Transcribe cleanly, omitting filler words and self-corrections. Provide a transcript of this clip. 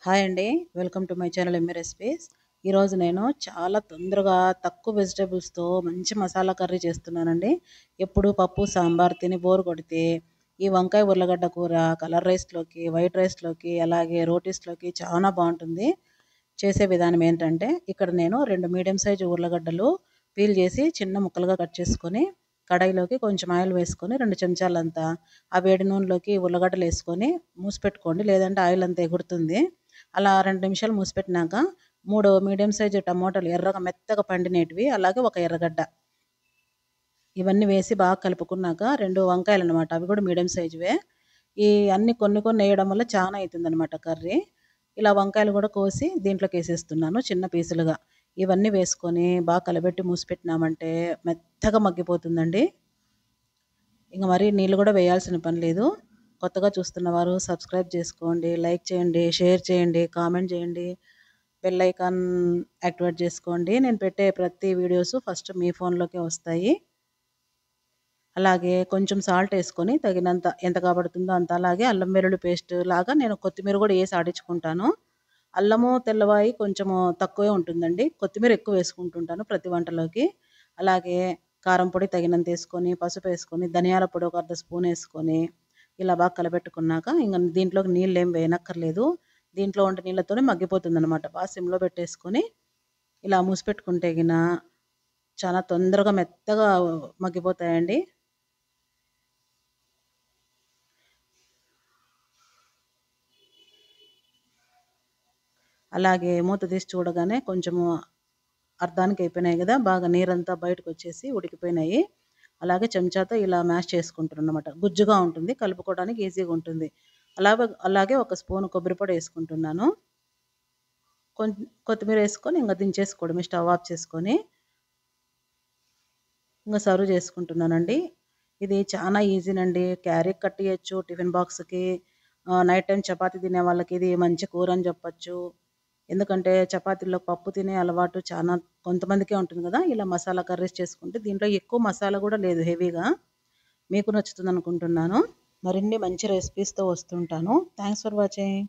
Hi అండి. Welcome to my channel MA recipes. ఈరోజు నేను చాలా తొందరగా తక్కువ వెజిటబుల్స్‌తో మంచి మసాలా కర్రీ చేస్తున్నానండి. ఎప్పుడు పప్పు, సాంబార్ తిని బోర్ కొడితే ఈ వంకాయ ఉర్లగడ్డ కూర కలర్ రైస్‌లోకి, వైట్ రైస్‌లోకి అలాగే రోటీస్‌లోకి చాలా బావుంటుంది. చేసే విధానం ఏంటంటే ఇక్కడ నేను 2 మీడియం సైజు ఉర్లగడ్డలు పీల్ చేసి చిన్న ముక్కలుగా కట్ చేసుకొని కడాయిలోకి కొంచెం ఆయిల్ వేసుకొని 2 చెంచాలంతా ఆ వేడి నూనెలోకి ఉర్లగడ్డలు వేసుకొని మూసిపెట్టుకోండి. లేదంటే ఆయిల్ అంతా ఎగురుతుంది. అలా 2 నిమిషాలు మూసిపెట్టినాక 3 మీడియం సైజు టమోటాలు ఎర్రగా మెత్తగా పండినేటివి అలాగే ఒక ఎర్రగడ్డ ఇవన్నీ వేసి బాగా కలుపుకున్నాక 2 వంకాయలనమాట. అవి కూడా మీడియం సైజువే. ఈ అన్ని కొన్ని కొన్ని వేయడం వల్ల చాలా అవుతుందనమాట కర్రీ. ఇలా వంకాయలు కూడా కోసి దీంట్లోకి వేసేస్తున్నాను చిన్న పీసులుగా. ఇవన్నీ వేసుకొని బాగా కలబెట్టి మూసిపెట్టినామంటే మెత్తగా మగ్గిపోతుందండి. ఇంక మరీ నీళ్ళు కూడా వేయాల్సిన పని లేదు. కొత్తగా చూస్తున్నవారు సబ్స్క్రైబ్ చేసుకోండి, లైక్ చేయండి, షేర్ చేయండి, కామెంట్ చేయండి, బెల్ ఐకాన్ యాక్టివేట్ చేసుకోండి. నేను పెట్టే ప్రతి వీడియోస్ ఫస్ట్ మీ ఫోన్లోకే వస్తాయి. అలాగే కొంచెం సాల్ట్ వేసుకొని తగినంత ఎంత కాబడుతుందో అంత, అలాగే అల్లం వెల్లుల్లి పేస్ట్ లాగా నేను కొత్తిమీర కూడా వేసి ఆడించుకుంటాను. అల్లము తెల్లవాయి కొంచెము తక్కువే ఉంటుందండి. కొత్తిమీర ఎక్కువ వేసుకుంటుంటాను ప్రతి వంటలోకి. అలాగే కారం పొడి తగినంత వేసుకొని, పసుపు వేసుకొని, ధనియాల పొడి ఒక అర్ధ స్పూన్ వేసుకొని ఇలా బాగా కలబెట్టుకున్నాక ఇంక దీంట్లోకి నీళ్ళు ఏం వేయనక్కర్లేదు. దీంట్లో ఉండే నీళ్ళతోనే మగ్గిపోతుందనమాట. బాగా సిమ్లో పెట్టేసుకొని ఇలా మూసిపెట్టుకుంటే గిన చాలా తొందరగా మెత్తగా మగ్గిపోతాయండి. అలాగే మూత తీసి చూడగానే కొంచెము అర్ధానికి అయిపోయినాయి కదా! బాగా నీరంతా బయటకొచ్చేసి ఉడికిపోయినాయి. అలాగే చెంచాతో ఇలా మ్యాష్ చేసుకుంటున్నానన్నమాట. గుజ్జుగా ఉంటుంది. కలుపుకోవడానికి ఈజీగా ఉంటుంది. అలాగే ఒక స్పూన్ కొబ్బరి పొడి వేసుకుంటున్నాను. కొం కొత్తిమీర వేసుకొని ఇంక దించేసుకోవడమే స్టవ్ ఆఫ్ చేసుకొని. ఇంక సర్వ్ చేసుకుంటున్నానండి. ఇది చాలా ఈజీనండి. క్యారీకి కట్టియచ్చు టిఫిన్ బాక్స్‌కి. నైట్ టైమ్ చపాతీ తినే వాళ్ళకి ఇది మంచి కూర అని చెప్పొచ్చు. ఎందుకంటే చపాతీల్లో పప్పు తినే అలవాటు చాలా కొంతమందికే ఉంటుంది కదా! ఇలా మసాలా కర్రీస్ చేసుకుంటే దీంట్లో ఎక్కువ మసాలా కూడా లేదు హెవీగా. మీకు నచ్చుతుందనుకుంటున్నాను. మరిన్ని మంచి రెసిపీస్‌తో వస్తుంటాను. Thanks for watching.